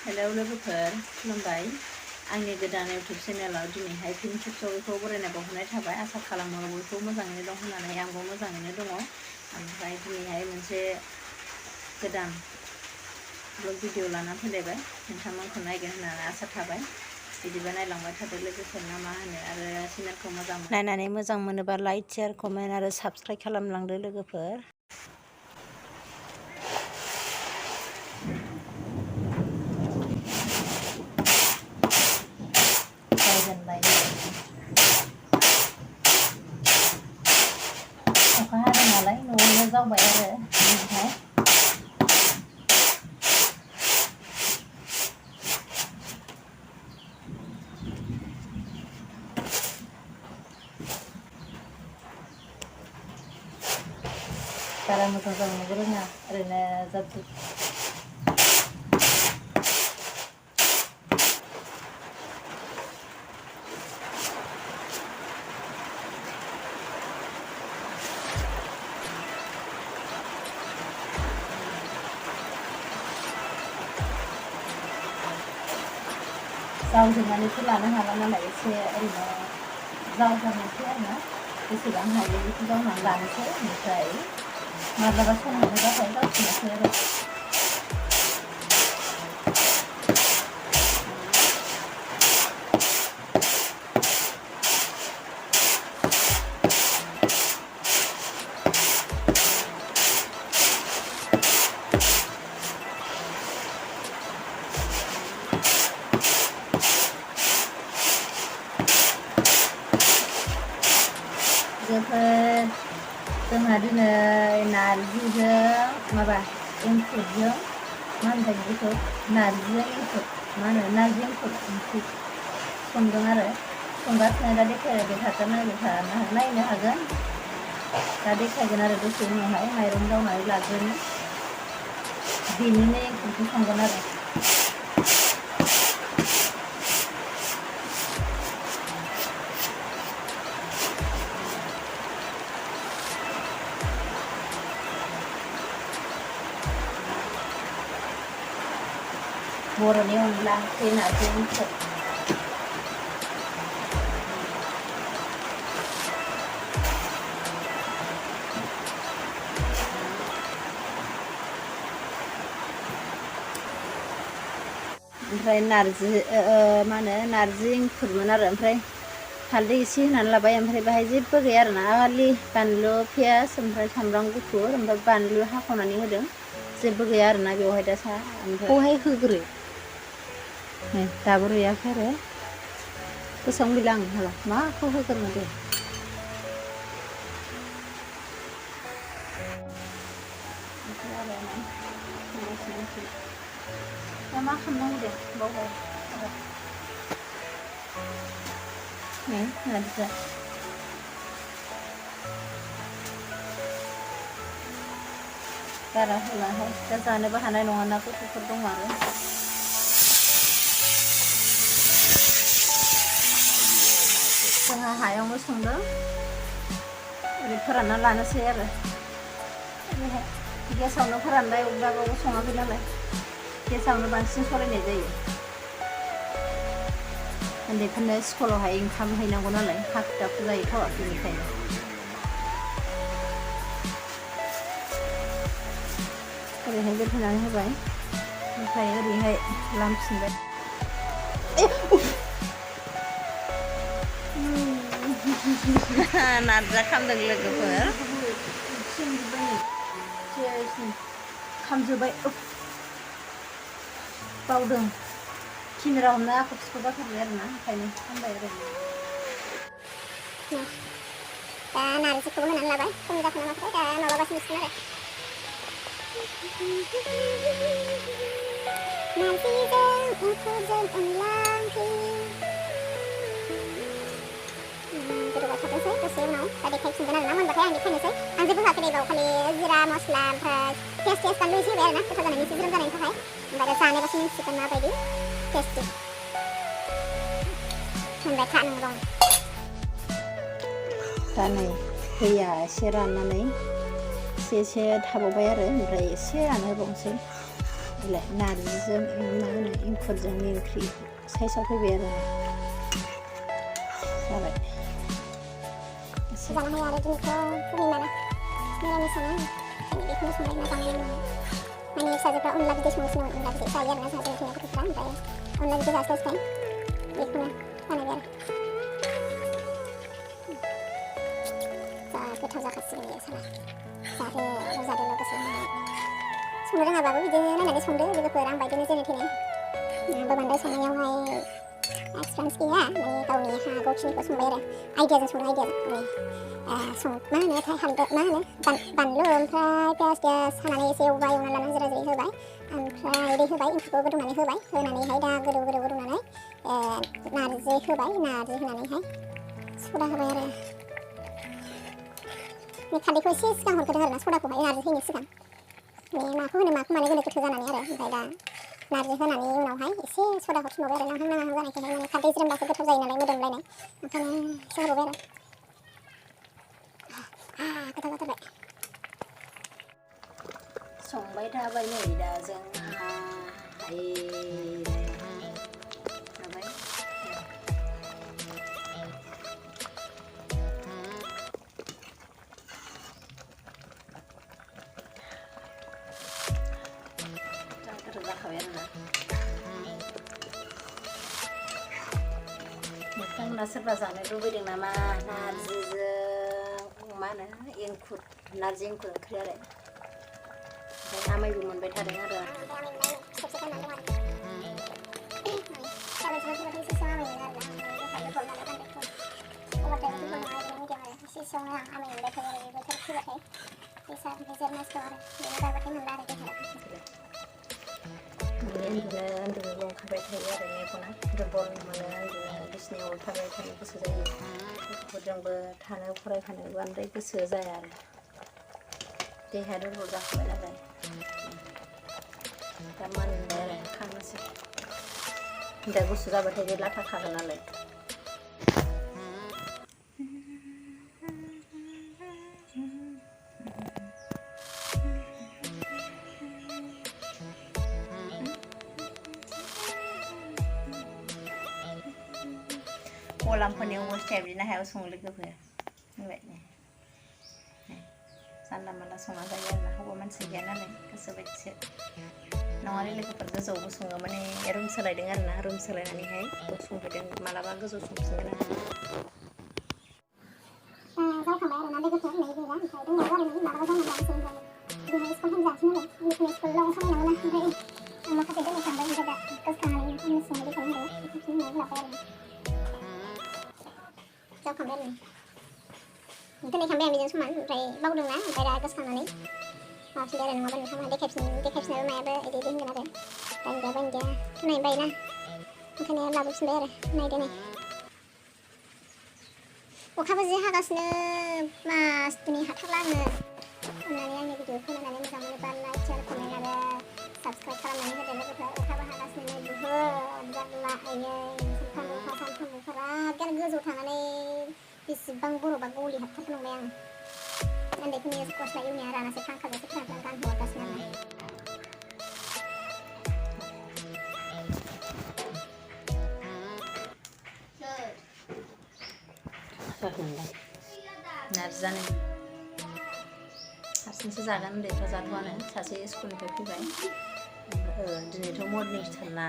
hello लोगोफोर खुलुमबाय आंनि गोदान इउटुब चेनेलाव दिनैहाय फिन खेबसेयाव बयखौ बरायनाय बावहरनाय थाबाय आसा खालामो बयखौ मोजाङैनो दं होननानै आंबो मोजाङैनो दङ ओमफ्राय दिनैहाय मोनसे गोदान ब्लग भिडिअ लानानै फैलायबाय नोंथांमोनखौ नायगोन होननानै आसा थाबाय बिदिबा नायलांबाय थादो लोगोफोर ना मा होनो आरो चेनेलखौ मोजां नायनानै मोजां मोनोबा लाइक शेयार कमेन्ट आरो साबस्क्राइब खालामलांदो लोगोफोर अखा हादों नालाय न'आवनो जावबाय आरो ओमफ्राय बारा मोजां जावनोबो रोङा ओरैनो जाब जावजोबनानैसो लानो हाला नालाय एसे ओरैनो जावजानोसै आरोना बेसेबां हायो बेखौ जावनानै लानोसै ओमफ्राय माब्लाबा सम मोनोबाथाय जावफिननोसै आरो जोंहा दिनै नारजिजों माबा एंखुरजों मा होनगोन बेखौ नारजिजों एंखुर मा होनो नारजि एंखुर ओंख्रि संदों आरो संगासिनो दा देखायबाय थागोन नायनो हागोन दा देखायगोन आरो दसे उनावहाय माइरं जावनानै लाग्रोनो बेनिनो एंखुरखौ संगोन आरो बर'नि अनला ओंख्रि नारजि एंखुर ओमफ्राय नारजि मा होनो नारजि एंखुरमोन आरो ओमफ्राय हालदै एसे होनानै लाबाय ओमफ्राय बाहाय जेबो गैया आरोना खालि बानलु पियास ओमफ्राय सामब्राम गुफुर ओमफ्राय बानलु हाखावनानै होदों जेबो गैया आरोना बेवहाय दा सा ओमफ्राय बेवहाय होग्रो दाबो रुयाखै आरो गोसोआवनो गैला आं हाला माखौ होग्रोनो दे दा मा खालामनांगौ दे बावबाय नारजिया बारा होलाहाय दा जानोबो हानाय नङा ना गथ'फोर दं आरो जोंहा हायावनो संदों ओरै फोरानना लानोसै आरो ओरैहाय गेसावनो फोरानबाय अब्लाबो सङाखै नालाय गेसावनो बांसिन सलायनाय जायो उन्दैफोरनो स्कुलावहाय ओंखाम हैनांगौ नालाय हाखु दाखु जायोथ' बेनिखायनो ओरैहाय बेलथायनानै होबाय ओमफ्राय ओरैहाय लामफिनबाय नारजिया खामदों लोगोफोर खामजोब्बाय बावदों केमेरा हमनो आखुथिखौ बाथारबाय आरोना ओंखायनो खामबाय आरो दा नारजिखौबो होनानै लाबाय खम जाखो नामाथाय दा माबाबासो नुसिगोन आरो नारजिजों एंखुरजों अनला ओंख्रि गोदौबाय थाथोंसै दसे उनाव दा देखायफिनगोन आरोना मोनबाथाय आं देखायनोसै आं जेबो होआखै नै बाव खालि जिरा मस्ला ओमफ्राय पियास बानलु एसे होबाय आरोना गोथाव जानायनि एसे ज्रोम जानायनि थाखाय ओमफ्राय दा जानोबासो मिन्थिगोन माबायदि टेस्टि मोनबाय था नों दं दा नै दैया एसे राननानै एसे थाबावबाय आरो ओमफ्राय एसे रानहोबावनोसै बिलाइ नारजिजों मा होनो एंखुरजोंनि ओंख्रि साइसआव फैबाय आरो जाबाय जानो हायो आरो दिनैथ' पुर्निमा ना मिरामिसाना बेखौनो संबाय ना जानाय लोंनाय माने फिसाजोफ्रा अनला बिदै संगासिनो दं अनला बिदै जायो आरोना जोंहा जोंनि गथ'फ्रा ओमफ्राय अनला बिदै जास्लायस्लाय बेखौनो बानायबाय आरो जा गोथाव जाखासिगोन बेयो साला जादो लोगोसे संनो रोङाबाबो बिदिनो नायनानै संदो लोगोफोर आं बायदिनो जेने थेने आंबो बांद्राय संनायावहाय एक्सपिरियेन्स गैया माने गावनि हागौखिनिखौ संबाय आरो आइडियाजों संनो आइडियाजों मा होनो हालदै मा होनो बानलु ओमफ्राय पियास हानानै एसे एवबाय एवना लाना जिरा जिरि होबाय ओमफ्राय दै होबाय एंखुरखौ गोदौनानै होबाय होनानैहाय दा गोदौनानै नारजि होबाय नारजि होनानैहाय सदा होबाय आरो खारदैखौ एसे सिगां हरग्रोदों आरो ना सदाखौहाय नारजि होयैनि सिगां माखौ होनो माखौ माने गोनो गोथो जानानै आरो ओमफ्राय दा नारजि होनानै उनावहाय एसे सदा हरफिनबावबाय आरो नांहां जानायखायहाय माने खारदै ज्रोमबासो गोथाव जायो नालाय मोदोमलायनाय ओंखायनो एसे होबावबाय आरो गोथाव जाथारबाय संबाय थाबाय नै दा जोंहा जाबाय गोथाव जाखाबाय आरोना नोंथांमोना सोरबा जानो लुबैदों नामा नारजिजों मा होनो एंखुर नारजि एंखुर ओंख्रि आरो ओमफ्राय आमायबो मोनबाय थादों आरो उन्दुनो लंखाबाय थायो आरो मेगना दुरबल मोनो उन्दुनो बिसिनायाव थाबाय थानो गोसो जायो गथ'फोरजोंबो थानो फरायफानो बांद्राय गोसो जाया आरो देहाया दुरबल जाखाबाय नालाय दा मोनबाय आरो खानोसै दा गुसु जाबाथाय बे लाथा खागोन नालाय गलामफोरनि अबस्थाया बिदिनो हायाव सङो लोगोफोर होनबाय जानला मानला संना जायो आरोना हौवा मानसि गैया नालाय गोसो बायदिसो नङालै लोगोफोर गोजौआवबो सङो माने रुम सोलायदों आरोना रुम सोलायनानैहाय संफैदों मालाबा गोजौ संफिनगोन आरो जाखांबाय आरोना लोगोफोर नै गैला ओमफ्राय दंबावो आरो नै मालाबा जाना जानोसै ओमफ्राय दिनै स्कुल थांजानोसै नालाय बेखौनो स्कुलाव सालायनांगौ ना ओमफ्राय आं माखासे दोनहैखांबाय ओमफ्राय दा गोसोखांनानै आंनि सिगाङाव दैखाय होनबाय बेखौनो न'आव लाबाय आरो जाखांबाय आरो दोनहैखांबाय आं बेजों समान ओमफ्राय बावदोंना ओमफ्राय दा गोसोखांनानै माबाफिनबाय आरो नङाबा नोंथांमोना देखायफिननायाबो मायाबो इदि होनगोन आरो बायदिया नायनो बायोना ओंखायनो लाबोफिनबाय आरो नायदो नै अखाबो जि हागासिनो मास दिनै हाथारला आङो अननानै आंनि भिडिअखौ नायनानै मोजां मोनोबा लाइक शेयार कमेन्ट आरो साबस्क्राइब खालामनानै होदो लोगोफोर अखाबो हागासिनो बुहुद जारला आयै सानफ्राम अखाफोरा बिराद गोजौ थानानै बेसेबां बरफआ गलि हाबथारखो नंबाय आं उन्दैफोरनि गस्ला इउनिया रानासो फांखाजोंसो फोराननानै गानहरगासिनो आङो जाखांबाय नारजियानो हारसिंसो जागोन उन्दैफ्रा जाथ'वानो सासे स्कुलनिफ्राय फैबाय दिनैथ' मर्निंथारना